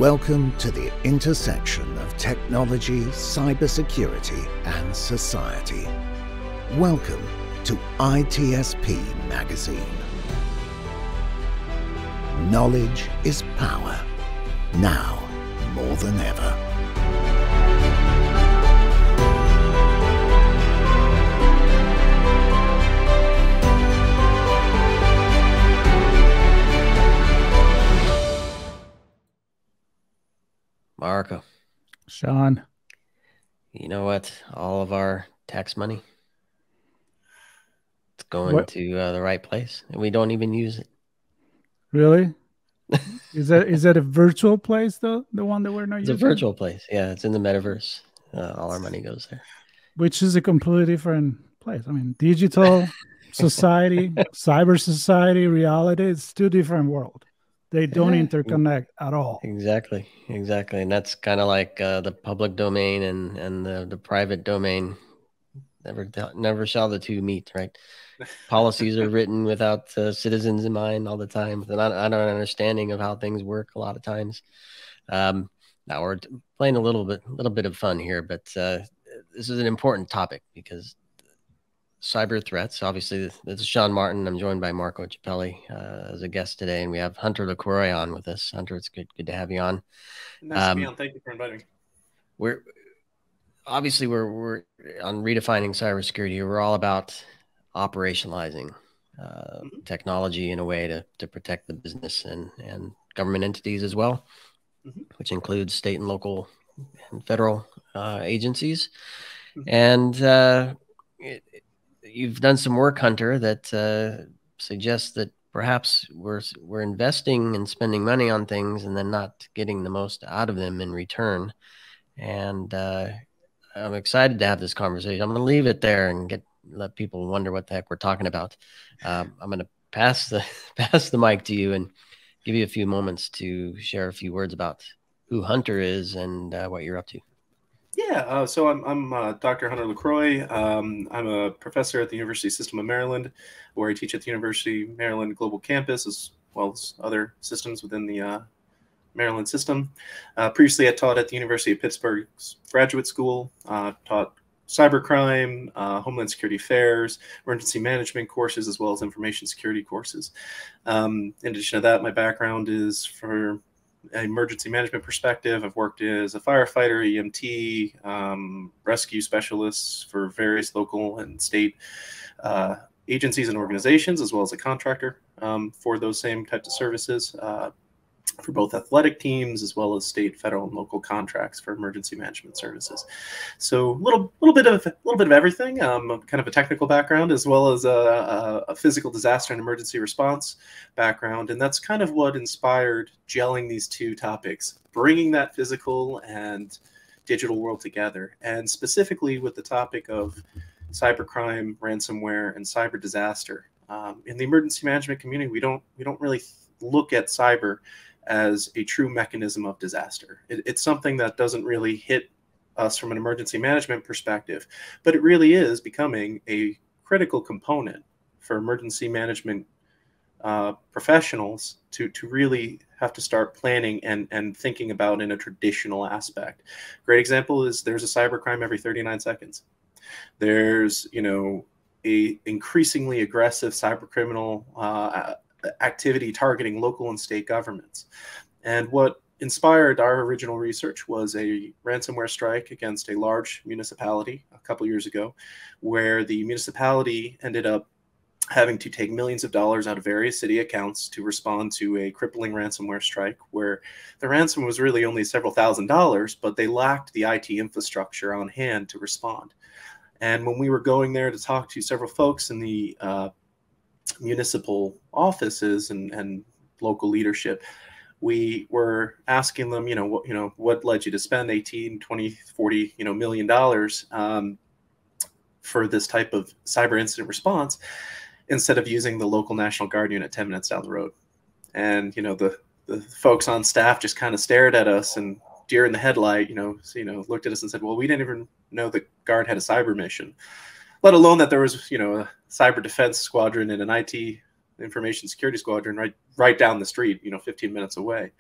Welcome to the intersection of technology, cybersecurity, and society. Welcome to ITSP Magazine. Knowledge is power, now more than ever. Marco. Sean. You know what? All of our tax money, it's going to the right place, and we don't even use it. Really? Is that a virtual place though? The one that we're not using? It's a virtual place. Yeah, it's in the metaverse. All our money goes there. Which is a completely different place. I mean, digital society, cyber society, reality, it's two different worlds. They don't interconnect at all. Exactly. And that's kind of like the public domain and the private domain. Never shall the two meet, right? Policies are written without citizens in mind all the time. And I don't understanding of how things work a lot of times. Now we're playing a little bit of fun here, but this is an important topic because cyber threats. Obviously, this is Sean Martin. I'm joined by Marco Ciappelli as a guest today, and we have Hunter LaCroix on with us. Hunter, it's good to have you on. Nice to be on. Thank you for inviting me. We're on Redefining CyberSecurity. We're all about operationalizing technology in a way to protect the business and government entities as well, which includes state and local and federal agencies. And you've done some work, Hunter, that suggests that perhaps we're investing and spending money on things and then not getting the most out of them in return. And I'm excited to have this conversation. I'm going to leave it there and let people wonder what the heck we're talking about. I'm going to pass the mic to you and give you a few moments to share a few words about who Hunter is and what you're up to. Yeah, so I'm Dr. Hunter LaCroix. I'm a professor at the University System of Maryland, where I teach at the University of Maryland Global Campus, as well as other systems within the Maryland system. Previously, I taught at the University of Pittsburgh's Graduate School, taught cybercrime, Homeland Security Affairs, emergency management courses, as well as information security courses. In addition to that, my background is for emergency management perspective. I've worked as a firefighter, EMT, rescue specialist for various local and state agencies and organizations, as well as a contractor for those same types of services for both athletic teams, as well as state, federal, and local contracts for emergency management services. So a little bit of everything. Kind of a technical background, as well as a physical disaster and emergency response background, and that's kind of what inspired gelling these two topics, bringing that physical and digital world together, and specifically with the topic of cybercrime, ransomware, and cyber disaster. In the emergency management community, we don't really look at cyber as a true mechanism of disaster. It's something that doesn't really hit us from an emergency management perspective, but it really is becoming a critical component for emergency management professionals to really have to start planning and thinking about in a traditional aspect. Great example is there's a cybercrime every 39 seconds. There's, a increasingly aggressive cybercriminal activity targeting local and state governments. And what inspired our original research was a ransomware strike against a large municipality a couple years ago, where the municipality ended up having to take millions of dollars out of various city accounts to respond to a crippling ransomware strike, where the ransom was really only several $1,000s, but they lacked the IT infrastructure on hand to respond. And when we were going there to talk to several folks in the municipal offices and local leadership, we were asking them, what led you to spend 18, 20, 40, $million for this type of cyber incident response instead of using the local National Guard unit 10 minutes down the road. And, the folks on staff just kind of stared at us and deer in the headlight, looked at us and said, well, we didn't even know the Guard had a cyber mission, let alone that there was, a cyber defense squadron and an IT information security squadron right down the street, 15 minutes away.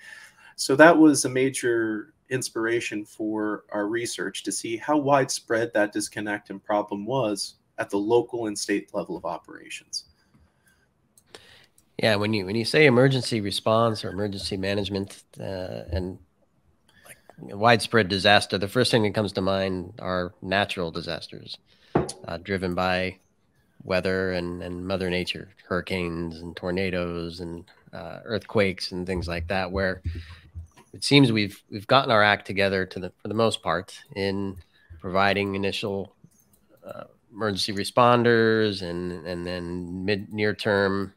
So that was a major inspiration for our research to see how widespread that disconnect and problem was at the local and state level of operations. Yeah, when you say emergency response or emergency management and like widespread disaster, the first thing that comes to mind are natural disasters driven by weather and Mother Nature, hurricanes and tornadoes and earthquakes and things like that, where it seems we've gotten our act together for the most part in providing initial emergency responders and then near term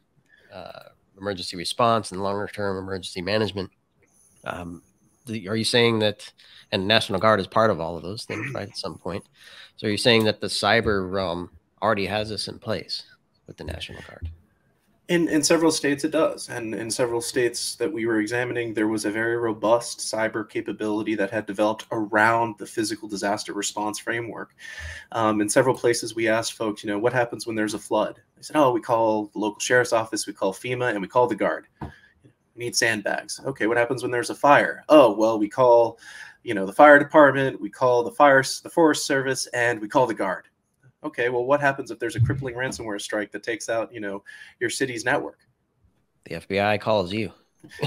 emergency response and longer term emergency management. Are you saying that, and National Guard is part of all of those things, right? At some point. So you're saying that the cyber realm already has this in place with the National Guard? In several states it does. And in several states that we were examining, there was a very robust cyber capability that had developed around the physical disaster response framework. In several places we asked folks, what happens when there's a flood? They said, we call the local sheriff's office, we call FEMA, and we call the Guard. We need sandbags. Okay, what happens when there's a fire? Oh, well, we call, the fire department, we call the Forest Service, and we call the Guard. Okay, well, what happens if there's a crippling ransomware strike that takes out, your city's network? The FBI calls you.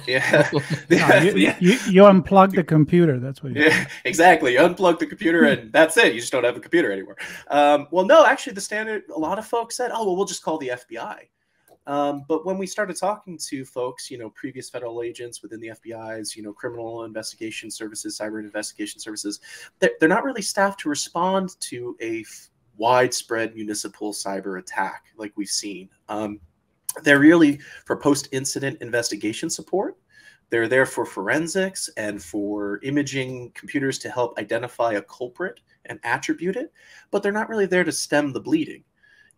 Yeah. You unplug the computer. That's what you do. Yeah, exactly. You unplug the computer and that's it. You just don't have a computer anymore. Well, no, actually the standard, a lot of folks said, we'll just call the FBI. But when we started talking to folks, previous federal agents within the FBI's, criminal investigation services, cyber investigation services, they're not really staffed to respond to a widespread municipal cyber attack like we've seen. They're really for post-incident investigation support. They're there for forensics and for imaging computers to help identify a culprit and attribute it, but they're not really there to stem the bleeding.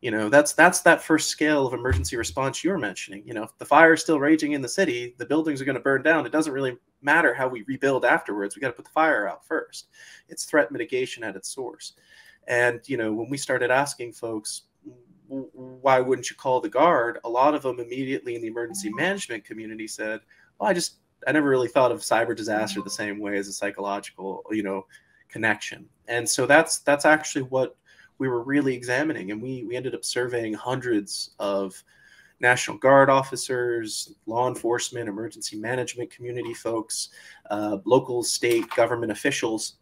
That's that first scale of emergency response you were mentioning. If the fire is still raging in the city, the buildings are going to burn down. It doesn't really matter how we rebuild afterwards. We got to put the fire out first. It's threat mitigation at its source. And, when we started asking folks, why wouldn't you call the Guard? A lot of them immediately in the emergency management community said, I never really thought of cyber disaster the same way as a psychological, connection. And so that's actually what we were really examining. And we ended up surveying hundreds of National Guard officers, law enforcement, emergency management community folks, local, state government officials.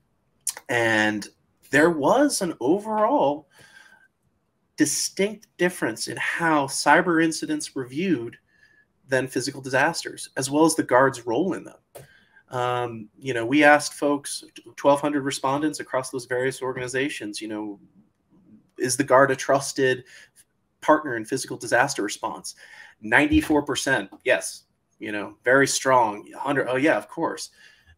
And there was an overall distinct difference in how cyber incidents were viewed than physical disasters, as well as the Guard's role in them. We asked folks, 1,200 respondents across those various organizations, is the Guard a trusted partner in physical disaster response? 94%, yes, very strong. 100, oh yeah, of course.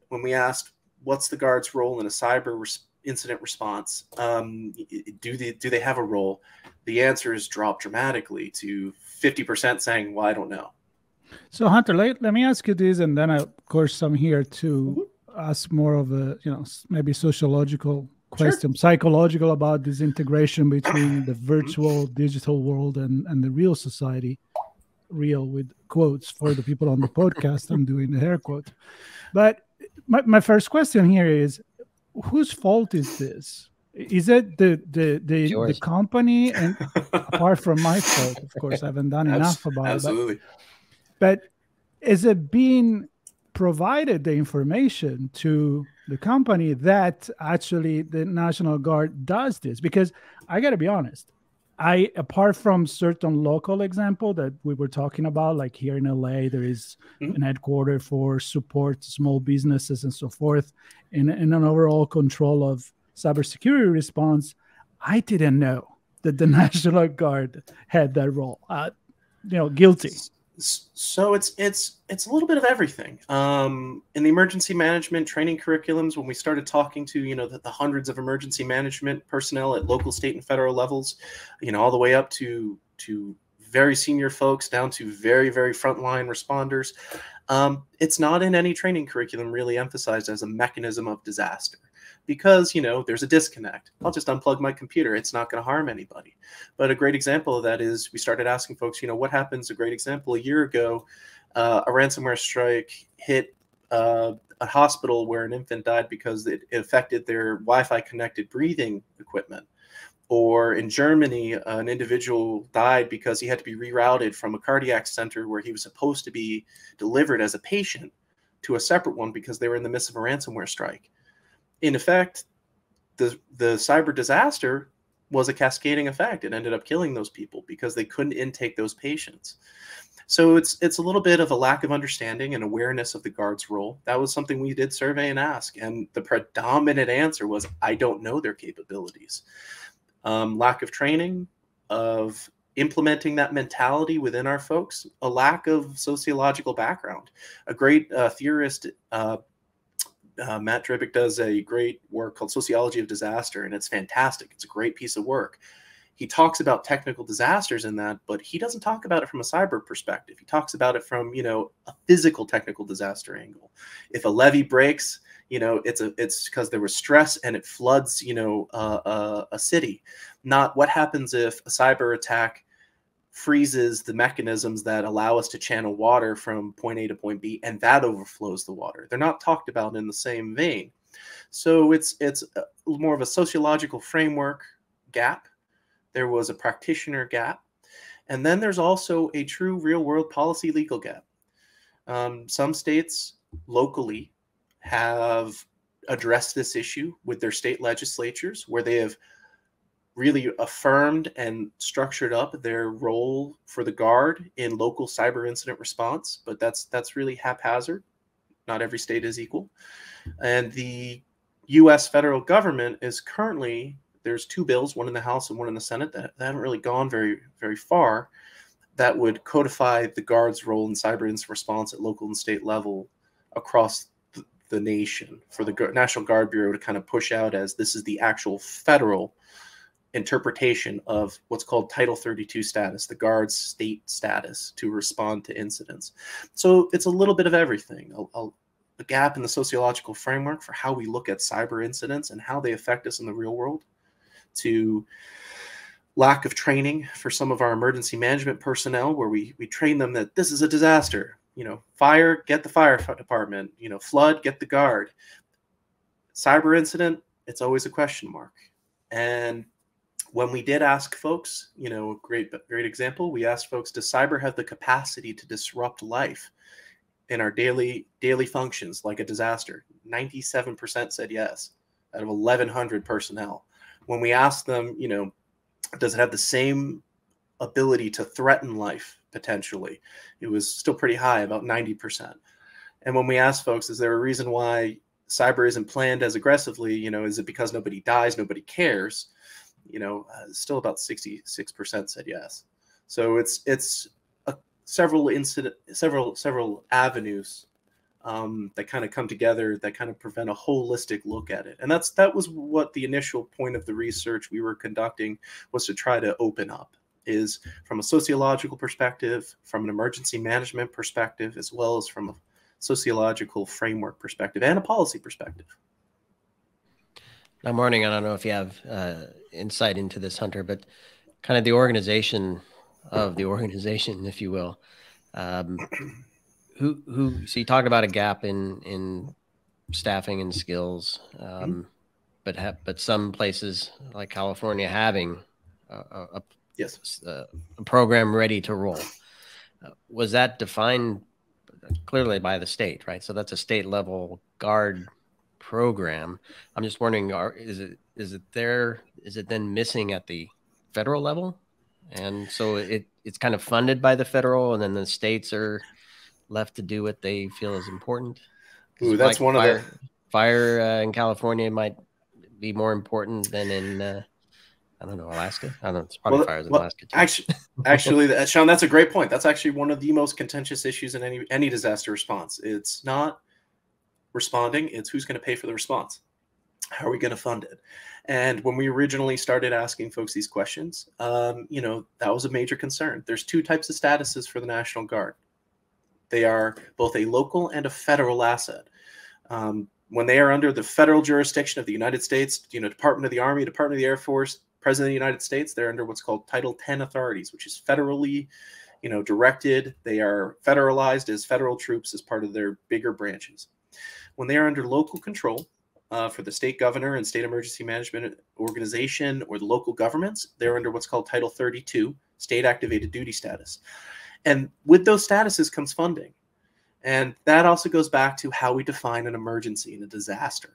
When we asked, what's the Guard's role in a cyber incident response? Do they have a role? The answers dropped dramatically to 50% saying, well, I don't know. So Hunter, let me ask you this, and then of course I'm here to ask more of a, maybe sociological question, psychological, about this integration between the virtual digital world and the real society, real with quotes for the people on the podcast. I'm doing the hair quote. But my first question here is, whose fault is this? Is it the company? And apart from my fault, of course, I haven't done enough about it. Absolutely. But is it being provided the information to the company that actually the National Guard does this? Because I got to be honest, apart from certain local example that we were talking about, like here in LA, there is an headquarters for support small businesses and so forth, in an overall control of cybersecurity response. I didn't know that the National Guard had that role. Guilty. So it's a little bit of everything. In the emergency management training curriculums, when we started talking to the hundreds of emergency management personnel at local, state, and federal levels, all the way up to very senior folks down to very, very frontline responders, it's not in any training curriculum really emphasized as a mechanism of disaster. Because, there's a disconnect. I'll just unplug my computer. It's not going to harm anybody. But a great example of that is we started asking folks, what happens? A great example, a year ago, a ransomware strike hit a hospital where an infant died because it affected their Wi-Fi connected breathing equipment. Or in Germany, an individual died because he had to be rerouted from a cardiac center where he was supposed to be delivered as a patient to a separate one because they were in the midst of a ransomware strike. In effect, the cyber disaster was a cascading effect. It ended up killing those people because they couldn't intake those patients. So it's a little bit of a lack of understanding and awareness of the Guard's role. That was something we did survey and ask, and the predominant answer was, I don't know their capabilities. Lack of training, of implementing that mentality within our folks, a lack of sociological background. A great theorist, Matt Dribick, does a great work called Sociology of Disaster, and it's fantastic. It's a great piece of work. He talks about technical disasters in that, but he doesn't talk about it from a cyber perspective. He talks about it from, a physical technical disaster angle. If a levee breaks, it's because there was stress and it floods, a city. Not what happens if a cyber attack freezes the mechanisms that allow us to channel water from point A to point B, and that overflows the water. They're not talked about in the same vein. So it's more of a sociological framework gap. There was a practitioner gap. And then there's also a true real-world policy legal gap. Some states locally have addressed this issue with their state legislatures, where they have really affirmed and structured up their role for the Guard in local cyber incident response. But that's really haphazard. Not every state is equal. And the U.S. federal government is currently, there's two bills, one in the House and one in the Senate, that haven't really gone very, very far, that would codify the Guard's role in cyber incident response at local and state level across the nation, for the National Guard Bureau to kind of push out as this is the actual federal interpretation of what's called Title 32 status, the Guard's state status to respond to incidents. So it's a little bit of everything. A gap in the sociological framework for how we look at cyber incidents and how they affect us in the real world, to lack of training for some of our emergency management personnel, where we train them that this is a disaster. Fire, get the fire department. Flood, get the Guard. Cyber incident, it's always a question mark. And when we did ask folks, great example, we asked folks, does cyber have the capacity to disrupt life in our daily functions like a disaster? 97% said yes, out of 1,100 personnel. When we asked them, does it have the same ability to threaten life potentially? It was still pretty high, about 90%. And when we asked folks, is there a reason why cyber isn't planned as aggressively? Is it because nobody dies, nobody cares? Still about 66% said yes. So it's several avenues that kind of come together that kind of prevent a holistic look at it. And that was what the initial point of the research we were conducting was, to try to open up, is from a sociological perspective, from an emergency management perspective, as well as from a sociological framework perspective and a policy perspective. Now, Morning, I don't know if you have insight into this, Hunter, but kind of the organization of the organization, if you will. So you talk about a gap in staffing and skills, but some places like California having a program ready to roll. Was that defined clearly by the state, right? So that's a state level Guard program. I'm just wondering, is it then missing at the federal level? And so it's kind of funded by the federal, and then the states are left to do what they feel is important. Ooh, that's one of the fire in California might be more important than in I don't know, Alaska. I don't know. It's probably fires in Alaska too. Actually, Sean, that's a great point. That's actually one of the most contentious issues in any disaster response. It's not responding; it's who's going to pay for the response. How are we going to fund it? And when we originally started asking folks these questions, that was a major concern. There's two types of statuses for the National Guard. They are both a local and a federal asset. When they are under the federal jurisdiction of the United States, Department of the Army, Department of the Air Force, President of the United States, they're under what's called Title 10 authorities, which is federally, directed. They are federalized as federal troops as part of their bigger branches. When they are under local control for the state governor and state emergency management organization or the local governments, they're under what's called Title 32, state activated duty status. And with those statuses comes funding. And that also goes back to how we define an emergency and a disaster.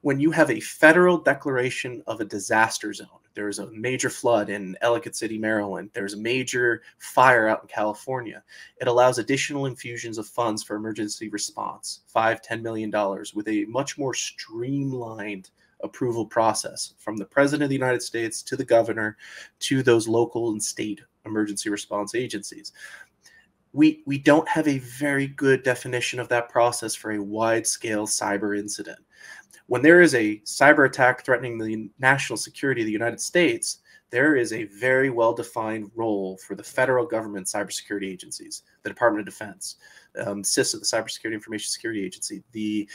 When you have a federal declaration of a disaster zone, there's a major flood in Ellicott City, Maryland, there's a major fire out in California, it allows additional infusions of funds for emergency response, $5–10 million, with a much more streamlined approval process from the President of the United States to the governor to those local and state emergency response agencies. We don't have a very good definition of that process for a wide-scale cyber incident. When there is a cyber attack threatening the national security of the United States, there is a very well-defined role for the federal government cybersecurity agencies, the Department of Defense, CISA, the Cybersecurity Information Security Agency, the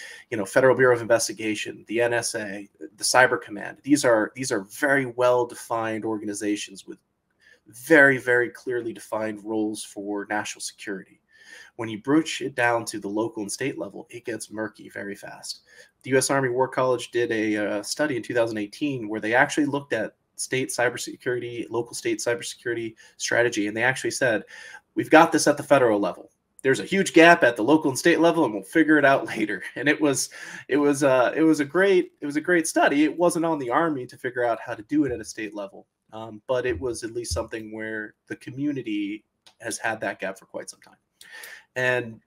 Federal Bureau of Investigation, the NSA, the Cyber Command. These are very well-defined organizations with very, very clearly defined roles for national security. When you broach it down to the local and state level, it gets murky very fast. The U.S. Army War College did a study in 2018 where they actually looked at state cybersecurity, local state cybersecurity strategy, and they actually said, we've got this at the federal level. There's a huge gap at the local and state level, and we'll figure it out later. And it was a great study. It wasn't on the Army to figure out how to do it at a state level, but it was at least something where the community has had that gap for quite some time. And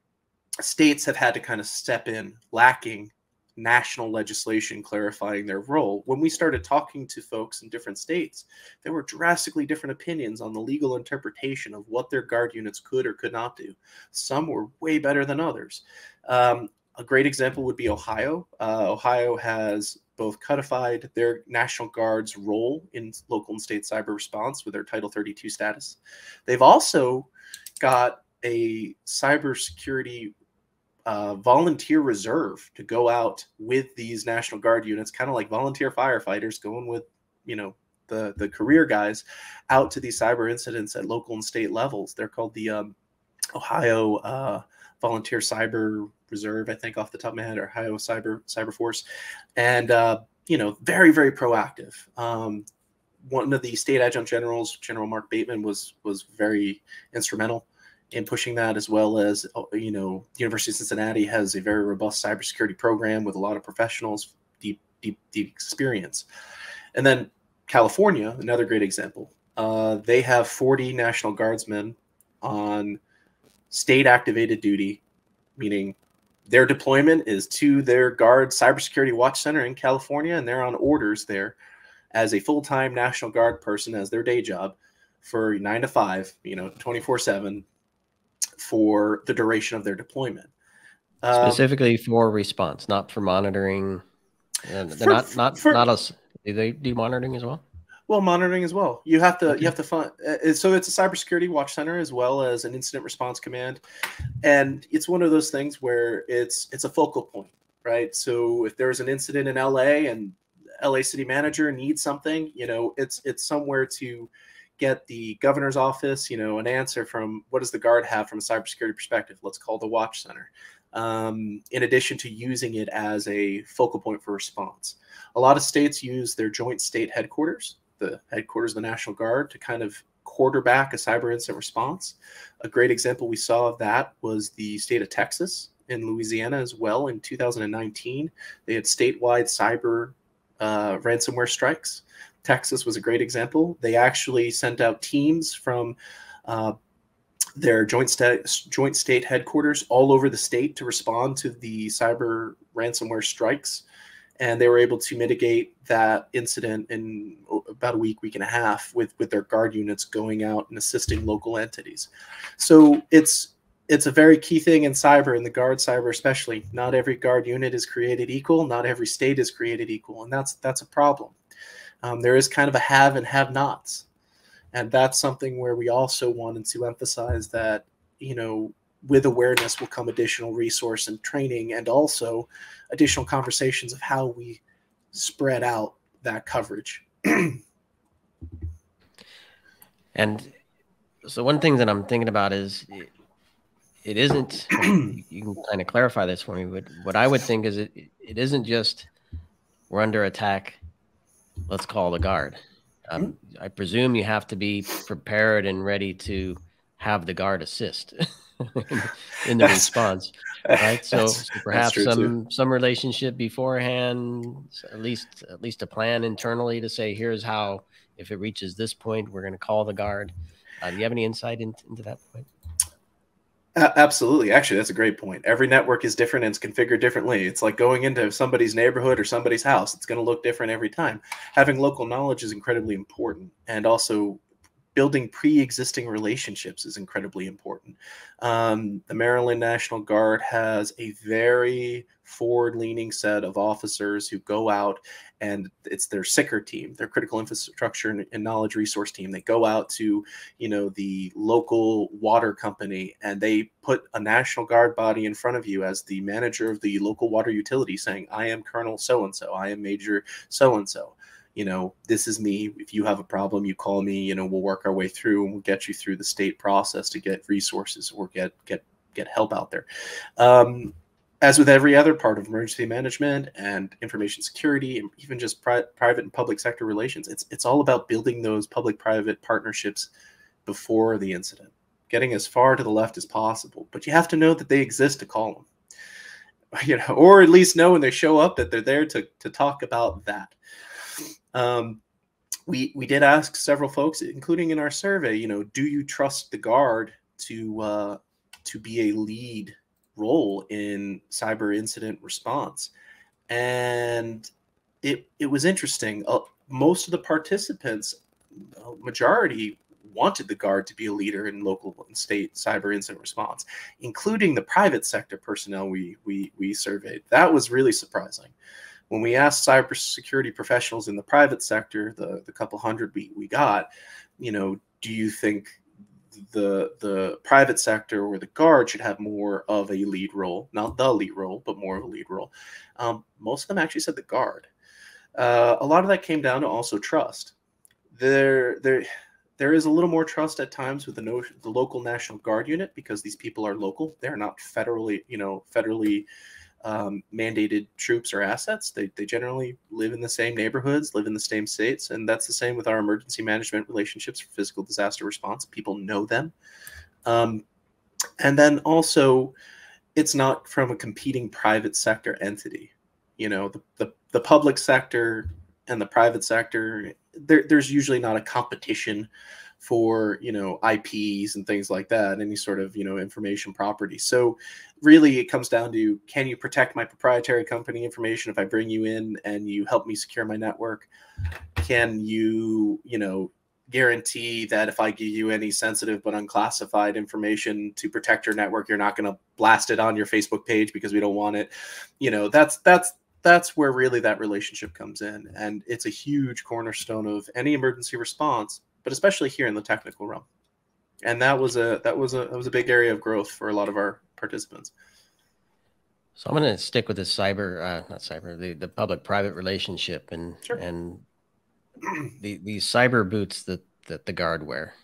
states have had to kind of step in, lacking national legislation clarifying their role. When we started talking to folks in different states, there were drastically different opinions on the legal interpretation of what their guard units could or could not do. Some were way better than others. A great example would be Ohio. Ohio has both codified their National Guard's role in local and state cyber response with their Title 32 status. They've also got a cybersecurity volunteer reserve to go out with these National Guard units, kind of like volunteer firefighters going with, the career guys out to these cyber incidents at local and state levels. They're called the Ohio Volunteer Cyber Reserve, I think off the top of my head, or Ohio Cyber Force. And, very, very proactive. One of the state adjunct generals, General Mark Bateman, was very instrumental in pushing that, as well as, the University of Cincinnati has a very robust cybersecurity program with a lot of professionals, deep experience. And then California, another great example. They have 40 National Guardsmen on state activated duty, meaning their deployment is to their Guard Cybersecurity Watch Center in California, and they're on orders there as a full-time National Guard person as their day job for 9 to 5, 24/7 for the duration of their deployment. Specifically for response, not for monitoring. They're not us. Do they do monitoring as well? Well, monitoring as well. You have to find. So it's a cybersecurity watch center as well as an incident response command, and it's one of those things where it's a focal point, right? So if there's an incident in LA and LA city manager needs something, it's somewhere to get the governor's office, an answer from what does the Guard have from a cybersecurity perspective? Let's call the watch center. In addition to using it as a focal point for response. A lot of states use their joint state headquarters, the headquarters of the National Guard, to kind of quarterback a cyber incident response. A great example we saw of that was the state of Texas and Louisiana as well. In 2019, they had statewide cyber ransomware strikes. Texas was a great example. They actually sent out teams from their joint state headquarters all over the state to respond to the cyber ransomware strikes. And they were able to mitigate that incident in about a week and a half with their Guard units going out and assisting local entities. So it's a very key thing in cyber, in the Guard cyber especially. Not every Guard unit is created equal. Not every state is created equal. And that's a problem. There is kind of a have and have nots. And that's something where we also wanted to emphasize that, with awareness will come additional resource and training, and also additional conversations of how we spread out that coverage. And so one thing that I'm thinking about is it isn't, you can kind of clarify this for me, but what I would think is it isn't just we're under attack, let's call the guard. I presume you have to be prepared and ready to have the guard assist in the response, right? So perhaps some relationship beforehand, at least a plan internally to say, here's how, if it reaches this point, we're going to call the guard. Do you have any insight into that point? Absolutely. Actually, that's a great point. Every network is different and it's configured differently. It's like going into somebody's neighborhood or somebody's house. It's going to look different every time. Having local knowledge is incredibly important, and also building pre-existing relationships is incredibly important. The Maryland National Guard has a very forward-leaning set of officers who go out, and it's their SICR team, their critical infrastructure and knowledge resource team. They go out to, the local water company, and they put a National Guard body in front of you as the manager of the local water utility, saying, I am Colonel so-and-so, I am Major so-and-so. This is me. If you have a problem, you call me, we'll work our way through, and we'll get you through the state process to get resources or get help out there. As with every other part of emergency management and information security, and even just private and public sector relations, it's all about building those public-private partnerships before the incident, getting as far to the left as possible. But you have to know that they exist to call them, or at least know when they show up that they're there to talk about that. We did ask several folks, including in our survey, do you trust the guard to be a lead role in cyber incident response? And it was interesting. Most of the participants, majority, wanted the guard to be a leader in local and state cyber incident response, including the private sector personnel we surveyed. That was really surprising. When we asked cybersecurity professionals in the private sector, the couple hundred we got, do you think the private sector or the guard should have more of a lead role? Not the lead role, but more of a lead role. Most of them actually said the guard. A lot of that came down to also trust. There is a little more trust at times with the local National Guard unit, because these people are local. They're not federally mandated troops or assets. They generally live in the same neighborhoods, live in the same states, and that's the same with our emergency management relationships for physical disaster response. People know them. And then also, it's not from a competing private sector entity. The public sector and the private sector, there's usually not a competition for IPs and things like that, any sort of information property. So really it comes down to, can you protect my proprietary company information if I bring you in and you help me secure my network? Can you guarantee that if I give you any sensitive but unclassified information to protect your network, you're not going to blast it on your Facebook page because we don't want it? That's where really that relationship comes in, and it's a huge cornerstone of any emergency response, but especially here in the technical realm. And that was a big area of growth for a lot of our participants. So I'm going to stick with the the public-private relationship and Sure. and these cyber boots that the guard wear.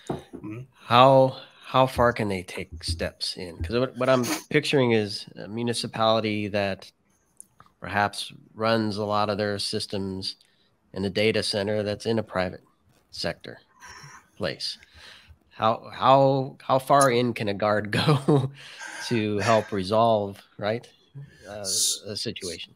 Mm-hmm. How far can they take steps in? Because what I'm picturing is a municipality that perhaps runs a lot of their systems in a data center that's in a private sector place. How far in can a guard go to help resolve a situation?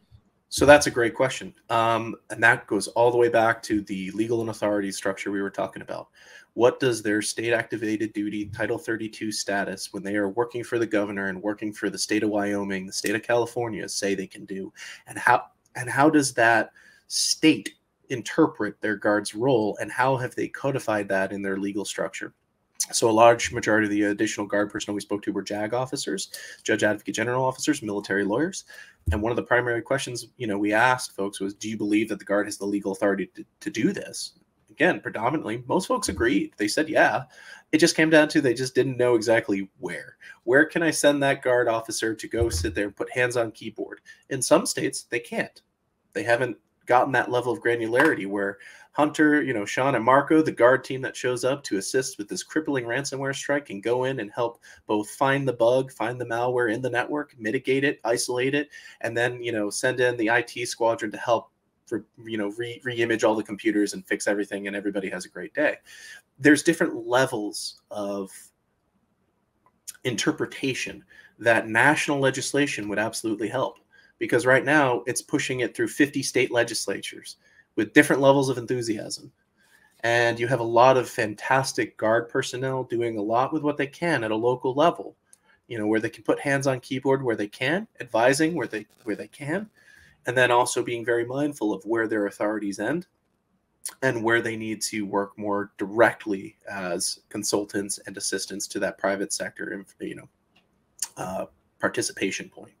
So that's a great question. And that goes all the way back to the legal and authority structure we were talking about. What does their state activated duty Title 32 status, when they are working for the governor and working for the state of Wyoming, the state of California, say they can do? And how does that state interpret their guard's role, and how have they codified that in their legal structure? So a large majority of the additional guard personnel we spoke to were JAG officers, Judge Advocate General officers, military lawyers. And one of the primary questions, we asked folks was, do you believe that the guard has the legal authority to do this? Again, predominantly, most folks agreed. They said, yeah. It just came down to, they just didn't know exactly where. Where can I send that guard officer to go sit there and put hands on keyboard? In some states, they can't. They haven't gotten that level of granularity where Hunter, Sean and Marco, the guard team that shows up to assist with this crippling ransomware strike, can go in and help both find the bug, find the malware in the network, mitigate it, isolate it, and then, send in the IT squadron to help for, re-image all the computers and fix everything, and everybody has a great day. There's different levels of interpretation that national legislation would absolutely help, because right now it's pushing it through 50 state legislatures with different levels of enthusiasm. And you have a lot of fantastic guard personnel doing a lot with what they can at a local level, where they can put hands on keyboard where they can, advising where they can, and then also being very mindful of where their authorities end and where they need to work more directly as consultants and assistants to that private sector, participation point.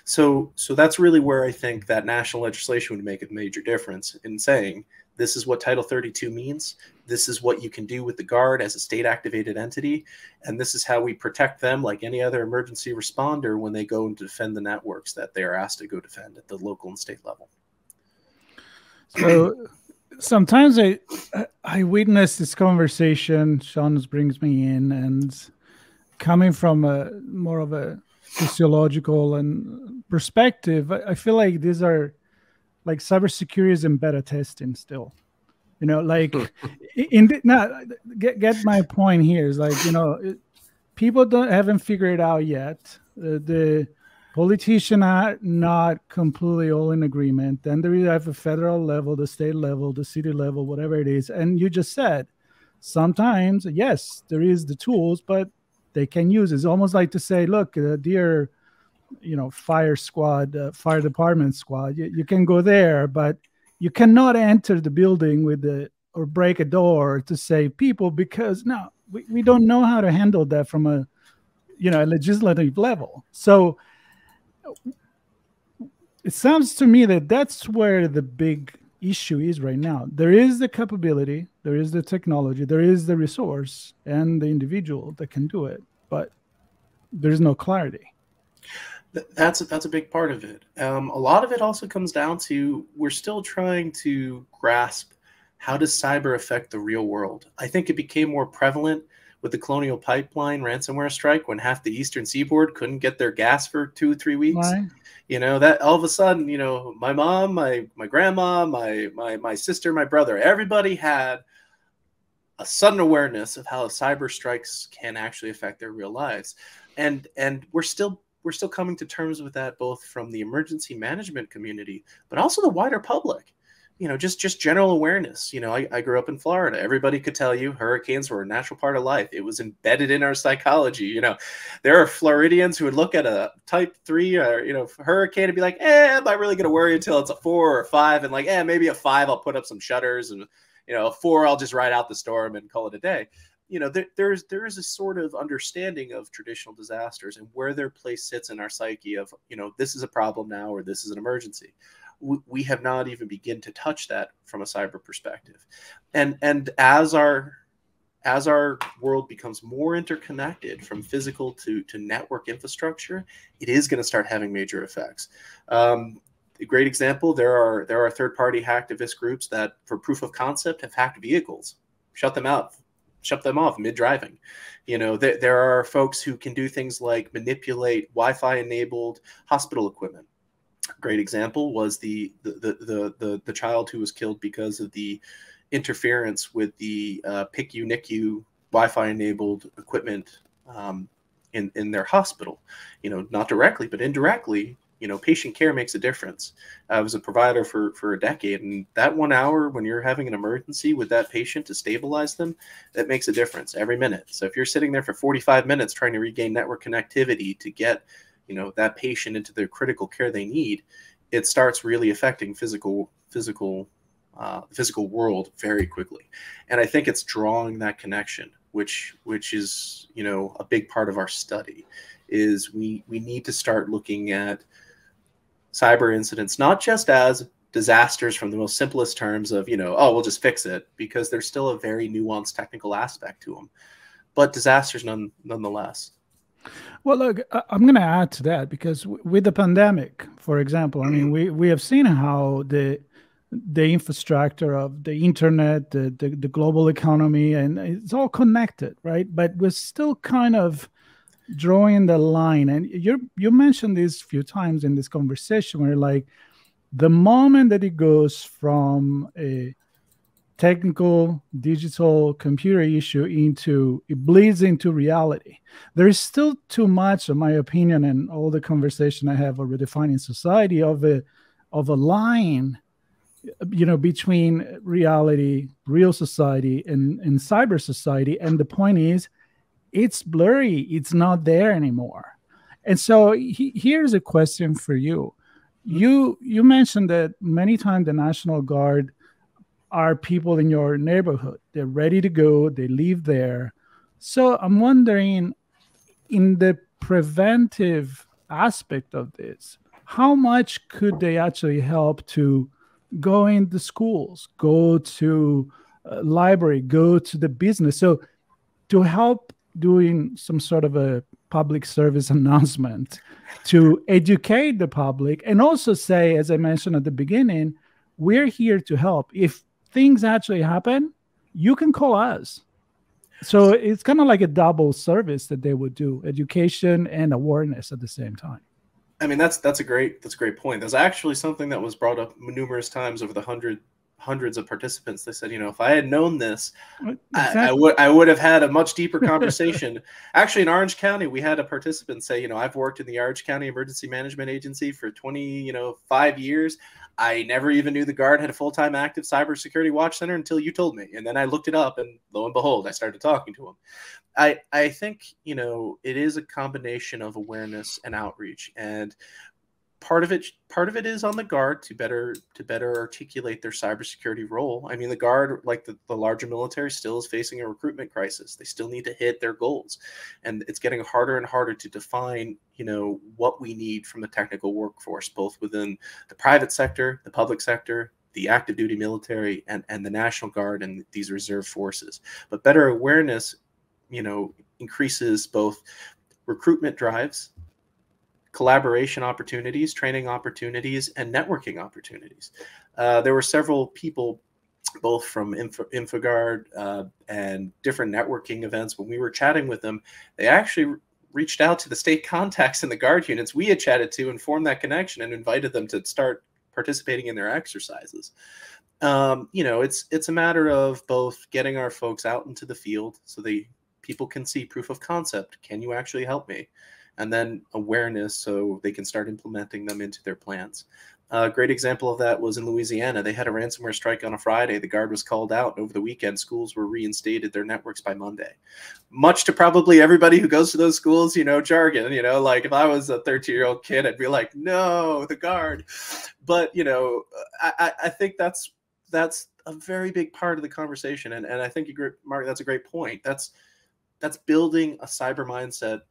So that's really where I think that national legislation would make a major difference in saying, this is what Title 32 means. This is what you can do with the Guard as a state-activated entity. And this is how we protect them like any other emergency responder when they go and defend the networks that they are asked to go defend at the local and state level. So sometimes I witness this conversation, Sean brings me in, and coming from more of a sociological and perspective, I feel like these are like cybersecurity is in beta testing still. Like get my point here is like, people haven't figured it out yet. The politicians are not completely all in agreement. Then there you have the federal level, the state level, the city level, whatever it is. And you just said, sometimes, yes, there is the tools, but they can use. It's almost like to say, look, dear, fire squad, fire department squad, you can go there, but you cannot enter the building or break a door to save people, because no, we don't know how to handle that from a legislative level. So it sounds to me that that's where the big issue is right now. There is the capability, there is the technology, there is the resource and the individual that can do it, but there's no clarity. That's a big part of it. A lot of it also comes down to, we're still trying to grasp, how does cyber affect the real world? I think it became more prevalent with the Colonial Pipeline ransomware strike, when half the Eastern Seaboard couldn't get their gas for 2-3 weeks. Right. That all of a sudden, my mom, my grandma, my sister, my brother, everybody had a sudden awareness of how cyber strikes can actually affect their real lives. And we're still coming to terms with that, both from the emergency management community, but also the wider public. Just general awareness. I grew up in Florida. Everybody could tell you hurricanes were a natural part of life. It was embedded in our psychology. There are Floridians who would look at a type 3 or, hurricane and be like, am I really going to worry until it's a 4 or 5? And like, maybe a 5, I'll put up some shutters, and, a 4, I'll just ride out the storm and call it a day. There is a sort of understanding of traditional disasters and where their place sits in our psyche of, this is a problem now, or this is an emergency. We have not even begun to touch that from a cyber perspective. And as our world becomes more interconnected from physical to network infrastructure, it is going to start having major effects. A great example, there are third-party hacktivist groups that, for proof of concept, have hacked vehicles, shut them off mid-driving. There are folks who can do things like manipulate Wi-Fi-enabled hospital equipment. Great example was the child who was killed because of the interference with the PICU NICU Wi-Fi enabled equipment in their hospital. Not directly, but indirectly. Patient care makes a difference. I was a provider for a decade, and that 1 hour when you're having an emergency with that patient to stabilize them, that makes a difference every minute. So if you're sitting there for 45 minutes trying to regain network connectivity to get that patient into the critical care they need, it starts really affecting physical world very quickly. And I think it's drawing that connection, which is, a big part of our study, is we need to start looking at cyber incidents, not just as disasters from the most simplest terms of, we'll just fix it, because there's still a very nuanced technical aspect to them, but disasters nonetheless. Well, look, I'm going to add to that, because with the pandemic, for example, I mean, we have seen how the the infrastructure of the internet, the global economy, and it's all connected, right? But we're still kind of drawing the line. And you mentioned this a few times in this conversation, where like the moment that it goes from a technical digital computer issue it bleeds into reality, there is still too much, in my opinion, and all the conversation I have of redefining society, of a line, between reality, real society, and cyber society. And the point is, it's blurry. It's not there anymore. And so here's a question for you. You mentioned that many times the National Guard are people in your neighborhood. They're ready to go. They live there. So I'm wondering, in the preventive aspect of this, how much could they actually help to go into schools, go to library, go to the business? So to help doing some sort of a public service announcement to educate the public, and also say, as I mentioned at the beginning, we're here to help. If things actually happen, you can call us. So it's kind of like a double service that they would do, education and awareness at the same time. I mean, that's a great point. There's actually something that was brought up numerous times over the hundreds of participants. They said, if I had known this, exactly, I would have had a much deeper conversation. Actually, in Orange County, we had a participant say, I've worked in the Orange County Emergency Management Agency for 5 years. I never even knew the Guard had a full-time active cybersecurity watch center until you told me. And then I looked it up, and lo and behold, I started talking to him. I think, it is a combination of awareness and outreach. And part of it is on the Guard to better articulate their cybersecurity role. I mean, the Guard, like the larger military, still is facing a recruitment crisis. They still need to hit their goals, and it's getting harder and harder to define, what we need from the technical workforce, both within the private sector, the public sector, the active duty military, and the National Guard and these reserve forces. But better awareness, increases both recruitment drives, collaboration opportunities, training opportunities, and networking opportunities. There were several people, both from InfoGuard and different networking events. When we were chatting with them, they actually reached out to the state contacts in the Guard units we had chatted to and formed that connection and invited them to start participating in their exercises. It's a matter of both getting our folks out into the field so people can see proof of concept. Can you actually help me? And then awareness so they can start implementing them into their plans. A great example of that was in Louisiana. They had a ransomware strike on a Friday. The Guard was called out. Over the weekend, schools were reinstated their networks by Monday. Much to probably everybody who goes to those schools, jargon, like if I was a 13-year-old kid, I'd be like, no, the Guard. But, I think that's a very big part of the conversation. And I think, Mark, that's a great point. That's building a cyber mindset,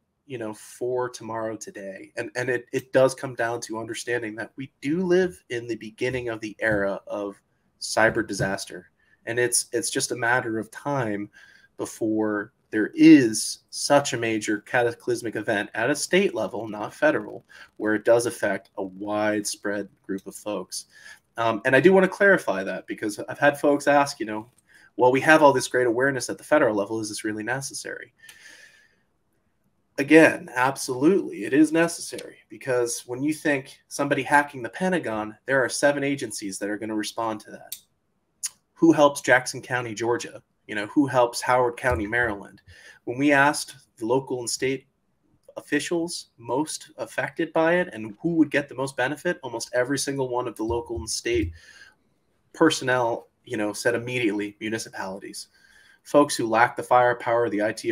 for tomorrow, today. And it does come down to understanding that we do live in the beginning of the era of cyber disaster. And it's just a matter of time before there is such a major cataclysmic event at a state level, not federal, where it does affect a widespread group of folks. And I do want to clarify that, because I've had folks ask, well, we have all this great awareness at the federal level. Is this really necessary? Again, absolutely, it is necessary, because when you think somebody hacking the Pentagon, there are 7 agencies that are going to respond to that. Who helps Jackson County, Georgia? Who helps Howard County, Maryland? When we asked the local and state officials most affected by it and who would get the most benefit, almost every single one of the local and state personnel, said immediately municipalities. Folks who lack the firepower, the IT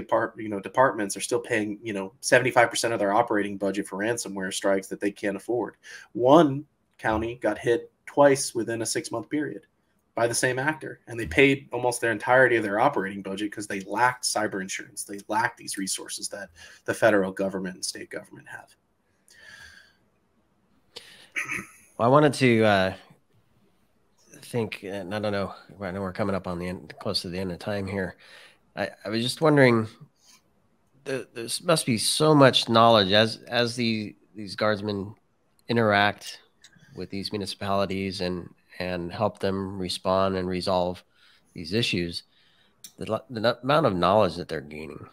departments are still paying, 75% of their operating budget for ransomware strikes that they can't afford. One county got hit twice within a 6-month period by the same actor, and they paid almost their entirety of their operating budget because they lacked cyber insurance. They lacked these resources that the federal government and state government have. Well, I wanted to think, and I don't know, I know we're coming up on the end, close to the end of time here. I was just wondering, there must be so much knowledge as these guardsmen interact with these municipalities and and help them respond and resolve these issues, the amount of knowledge that they're gaining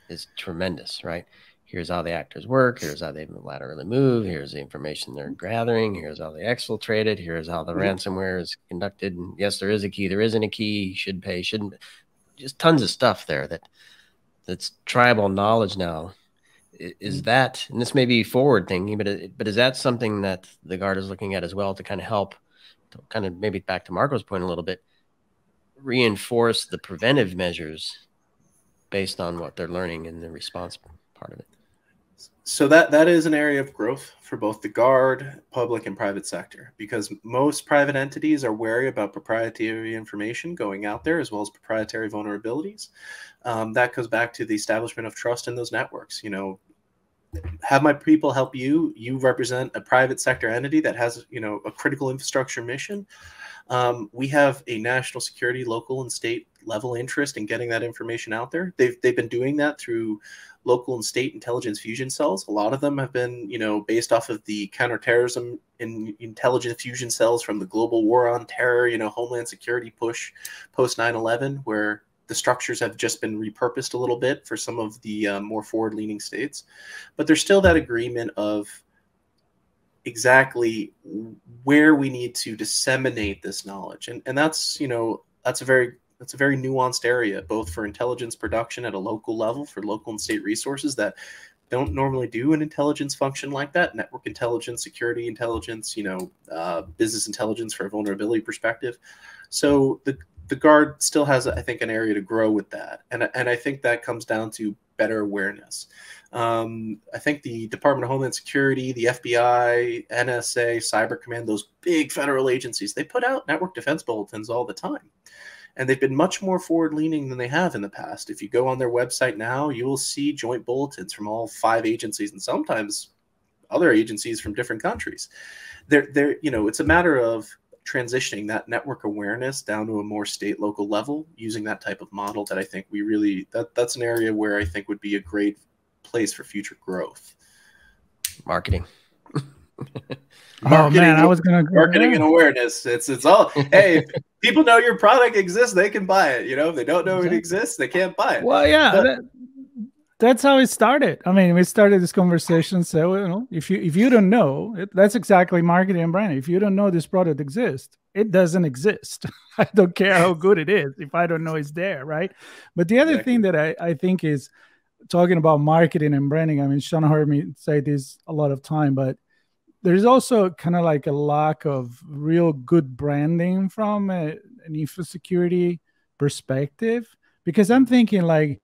is tremendous, right? Here's how the actors work. Here's how they laterally move. Here's the information they're gathering. Here's how they exfiltrate it. Here's how the ransomware is conducted. And yes, there is a key. There isn't a key. Should pay. Shouldn't. Just tons of stuff there that's tribal knowledge now. Is that, and this may be forward thinking, but is that something that the Guard is looking at as well to kind of help, to kind of maybe back to Marco's point a little bit, reinforce the preventive measures based on what they're learning in the response part of it? So that is an area of growth for both the Guard, public, and private sector, because most private entities are wary about proprietary information going out there, as well as proprietary vulnerabilities. That goes back to the establishment of trust in those networks. You know, have my people help you. You represent a private sector entity that has, you know, a critical infrastructure mission. We have a national security, local and state level interest in getting that information out there. They've been doing that through local and state intelligence fusion cells. A lot of them have been, you know, based off of the counterterrorism in intelligence fusion cells from the global war on terror, you know, homeland security push post 9/11, where the structures have just been repurposed a little bit for some of the more forward-leaning states. But there's still that agreement of exactly where we need to disseminate this knowledge. And that's, you know, that's a very nuanced area, both for intelligence production at a local level, for local and state resources that don't normally do an intelligence function like that, network intelligence, security intelligence, you know, business intelligence for a vulnerability perspective. So the Guard still has, I think, an area to grow with that. And I think that comes down to better awareness. I think the Department of Homeland Security, the FBI, NSA, Cyber Command, those big federal agencies, they put out network defense bulletins all the time. And they've been much more forward-leaning than they have in the past. If you go on their website now, you will see joint bulletins from all 5 agencies, and sometimes other agencies from different countries. They're you know, it's a matter of transitioning that network awareness down to a more state local level using that type of model that I think we really, that's an area where I think would be a great place for future growth. Marketing. Oh man, I was gonna go marketing there. and awareness. It's all, hey, if people know your product exists, they can buy it. You know, if they don't know it exists, they can't buy it. Well, yeah, that's how it started. I mean, we started this conversation. So, you know, if you don't know, that's exactly marketing and branding. If you don't know this product exists, it doesn't exist. I don't care how good it is if I don't know it's there, right? But the other thing that I think is talking about marketing and branding. I mean, Sean heard me say this a lot of time, but there's also kind of like a lack of real good branding from an info security perspective, because I'm thinking like,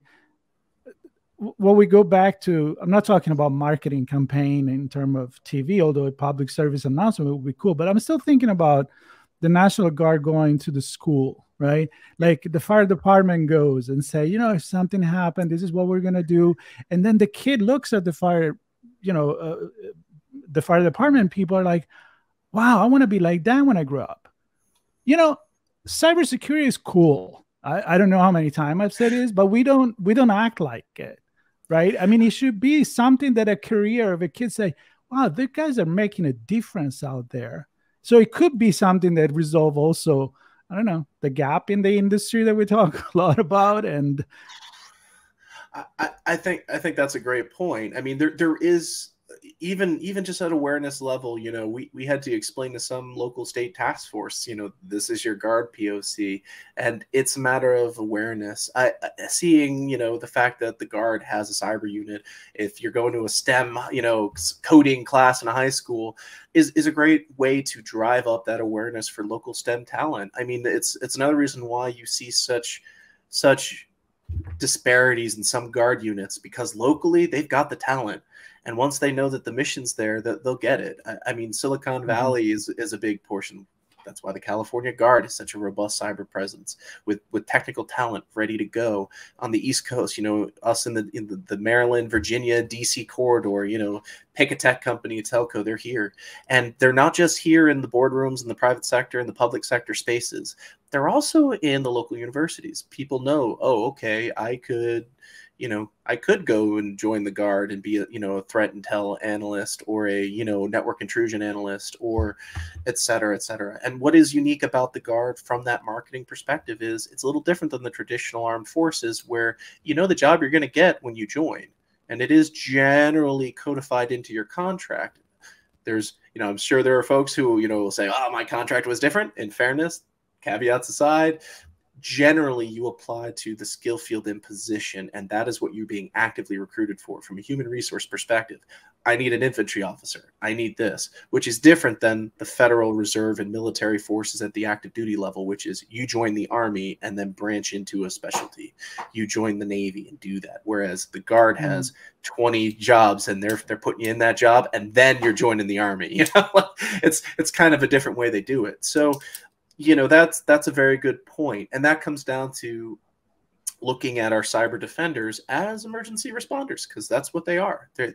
well, we go back to, I'm not talking about marketing campaign in terms of TV, although a public service announcement would be cool, but I'm still thinking about the National Guard going to the school, right? Like the fire department goes and say, you know, if something happened, this is what we're going to do. And then the kid looks at the fire, you know, the fire department people are like, wow, I want to be like that when I grow up. You know, cybersecurity is cool. I don't know how many times I've said this, but we don't act like it, right? I mean, it should be something that a career of a kid say, wow, these guys are making a difference out there. So it could be something that resolve also, I don't know, the gap in the industry that we talk a lot about. And I think that's a great point. I mean, there is, even just at awareness level, you know, we had to explain to some local state task force, you know, this is your Guard POC, and it's a matter of awareness. Seeing, you know, the fact that the Guard has a cyber unit, if you're going to a STEM, you know, coding class in a high school, is a great way to drive up that awareness for local STEM talent. I mean, it's another reason why you see such disparities in some Guard units, because locally they've got the talent. And once they know that the mission's there, that they'll get it. I mean, Silicon Valley is a big portion. That's why the California Guard is such a robust cyber presence with technical talent ready to go. On the East Coast, you know, us in the Maryland, Virginia, DC corridor, you know, pick a tech company, a telco, they're here. And they're not just here in the boardrooms in the private sector and the public sector spaces. They're also in the local universities. People know, oh, okay, I could go and join the Guard and be a threat intel analyst or a, network intrusion analyst, or et cetera, et cetera. And what is unique about the Guard from that marketing perspective is it's a little different than the traditional armed forces, where the job you're going to get when you join. And it is generally codified into your contract. There's, I'm sure there are folks who, will say, oh, my contract was different. In fairness, caveats aside, generally you apply to the skill field and position, and that is what you're being actively recruited for from a human resource perspective. I need an infantry officer. I need this, which is different than the Federal Reserve and military forces at the active duty level, which is you join the Army and then branch into a specialty. You join the Navy and do that. Whereas the Guard has 20 jobs and they're putting you in that job and then you're joining the Army. It's kind of a different way they do it. So that's a very good point. And that comes down to looking at our cyber defenders as emergency responders, because that's what they are. And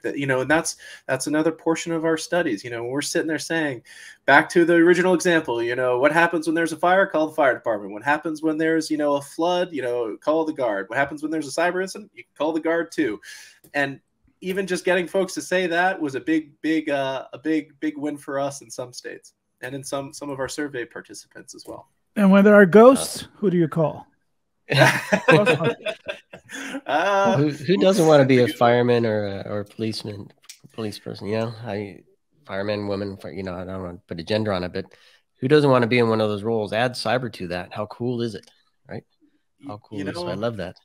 that's another portion of our studies. We're sitting there saying, back to the original example, what happens when there's a fire? Call the fire department. What happens when there's, a flood? Call the Guard. What happens when there's a cyber incident? You can call the Guard too. And even just getting folks to say that was a big win for us in some states. And in some of our survey participants as well. And when there are ghosts, who do you call? Who doesn't want to be a fireman or a police person? Fireman, woman. I don't want to put a gender on it, but who doesn't want to be in one of those roles? Add cyber to that. How cool is it, right? How cool is it? I love that.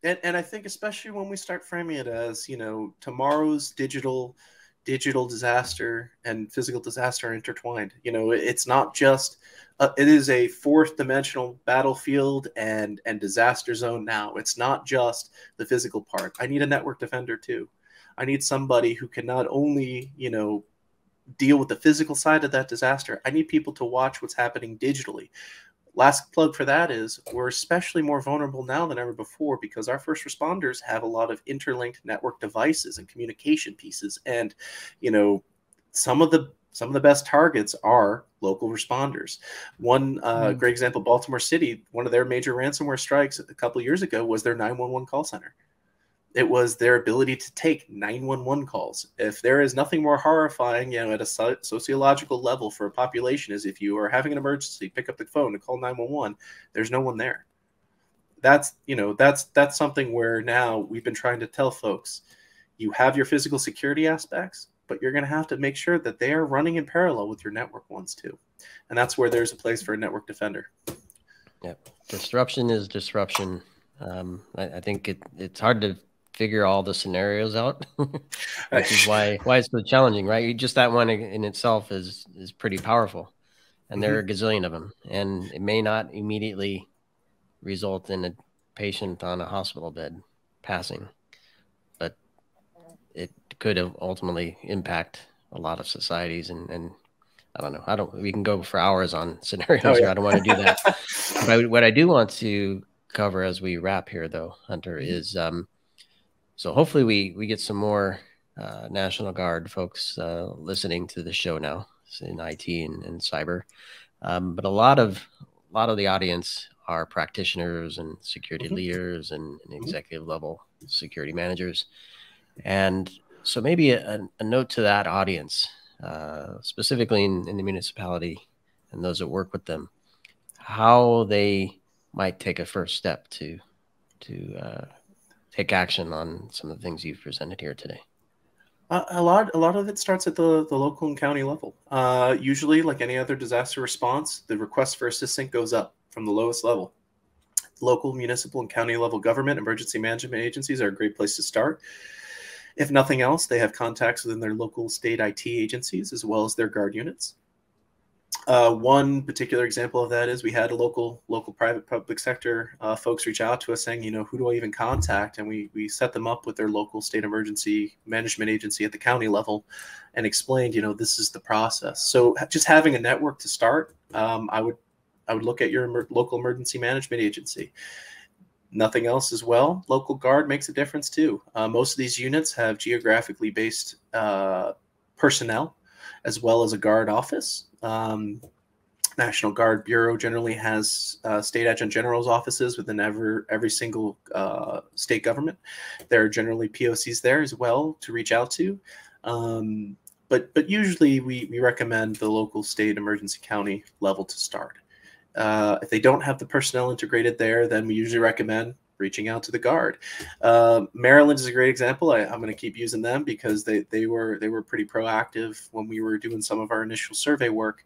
And I think especially when we start framing it as tomorrow's digital disaster and physical disaster are intertwined. It's not just it is a fourth dimensional battlefield and disaster zone now. It's not just the physical part. I need a network defender too. I need somebody who can not only deal with the physical side of that disaster. I need people to watch what's happening digitally. Last plug for that is we're especially more vulnerable now than ever before, because our first responders have a lot of interlinked network devices and communication pieces. And, some of the best targets are local responders. One great example, Baltimore City, one of their major ransomware strikes a couple of years ago was their 911 call center. It was their ability to take 911 calls. If there is nothing more horrifying, at a sociological level for a population, is if you are having an emergency, pick up the phone and call 911, there's no one there. That's something where now we've been trying to tell folks, you have your physical security aspects, but you're going to have to make sure that they are running in parallel with your network ones too. And that's where there's a place for a network defender. Yep. Disruption is disruption. I think it's hard to figure all the scenarios out, which is why it's so challenging, right? Just that one in itself is pretty powerful, and there are a gazillion of them, and it may not immediately result in a patient on a hospital bed passing, but it could ultimately impact a lot of societies, and I don't know. We can go for hours on scenarios here. I don't want to do that. But what I do want to cover as we wrap here, though, Hunter, is so hopefully we get some more National Guard folks listening to the show now in IT and cyber, but a lot of the audience are practitioners and security leaders and executive level security managers, and so maybe a note to that audience, specifically in the municipality and those that work with them, how they might take a first step to take action on some of the things you've presented here today. A lot of it starts at the local and county level. Usually, like any other disaster response, the request for assistance goes up from the lowest level. Local, municipal, and county level government emergency management agencies are a great place to start. If nothing else, they have contacts within their local state IT agencies as well as their Guard units. One particular example of that is we had a local private public sector folks reach out to us saying, who do I even contact? And we set them up with their local state emergency management agency at the county level and explained, this is the process. So just having a network to start, I would look at your local emergency management agency. Nothing else as well. Local guard makes a difference too. Most of these units have geographically based personnel, as well as a guard office. National Guard Bureau generally has state adjunct general's offices within every single state government. There are generally POCs there as well to reach out to. But usually we recommend the local, state, emergency, county level to start. If they don't have the personnel integrated there, then we usually recommend reaching out to the Guard. Maryland is a great example. I'm going to keep using them because they were pretty proactive when we were doing some of our initial survey work.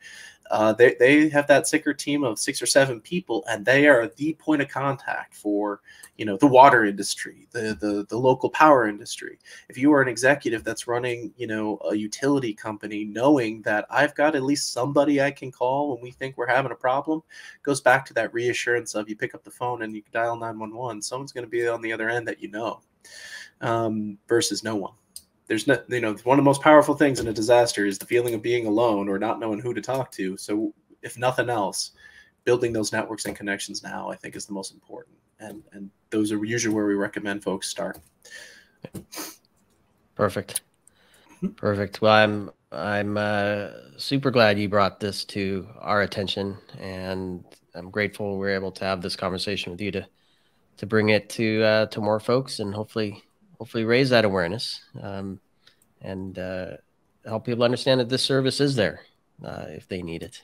They have that SICR team of 6 or 7 people, and they are the point of contact for, the water industry, the local power industry. If you are an executive that's running, a utility company, knowing that I've got at least somebody I can call when we think we're having a problem, goes back to that reassurance of you pick up the phone and you can dial 911. Someone's going to be on the other end that versus no one. There's no, one of the most powerful things in a disaster is the feeling of being alone or not knowing who to talk to. So if nothing else, building those networks and connections now, I think, is the most important. And those are usually where we recommend folks start. Perfect. Well, I'm super glad you brought this to our attention, and I'm grateful we're able to have this conversation with you to bring it to more folks, and hopefully raise that awareness, and help people understand that this service is there if they need it.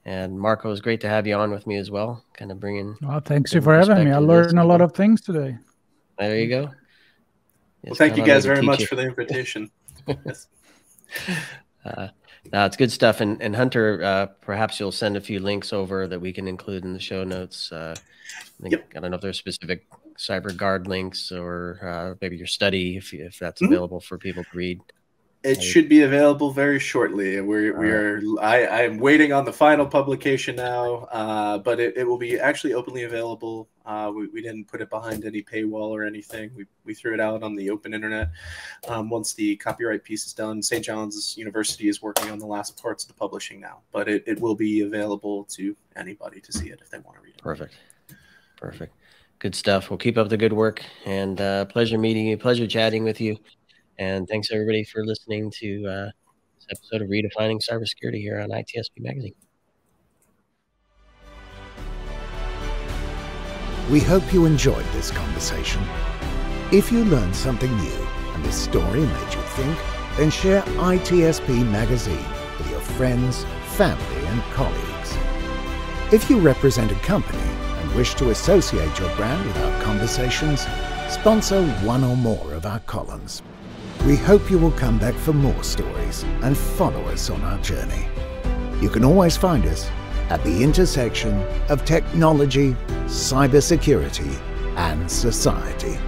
And Marco, it's great to have you on with me as well, kind of bringing. Well, thanks you for having me. I learned a lot of things today. There you go. Well, thank you guys very much for the invitation. Yes. No, it's good stuff. And Hunter, perhaps you'll send a few links over that we can include in the show notes. I don't know if there's specific Cyber Guard links or maybe your study, if that's available for people to read. It should be available very shortly. I am waiting on the final publication now, but it will be actually openly available. We didn't put it behind any paywall or anything. We threw it out on the open internet. Once the copyright piece is done, St. John's University is working on the last parts of the publishing now, but it will be available to anybody to see it if they want to read it. Perfect. Good stuff. We'll keep up the good work, and pleasure meeting you, pleasure chatting with you. And thanks everybody for listening to this episode of Redefining Cybersecurity here on ITSPmagazine. We hope you enjoyed this conversation. If you learned something new and this story made you think, then share ITSPmagazine with your friends, family, and colleagues. If you represent a company and wish to associate your brand with our conversations, sponsor one or more of our columns. We hope you will come back for more stories and follow us on our journey. You can always find us at the intersection of technology, cybersecurity, and society.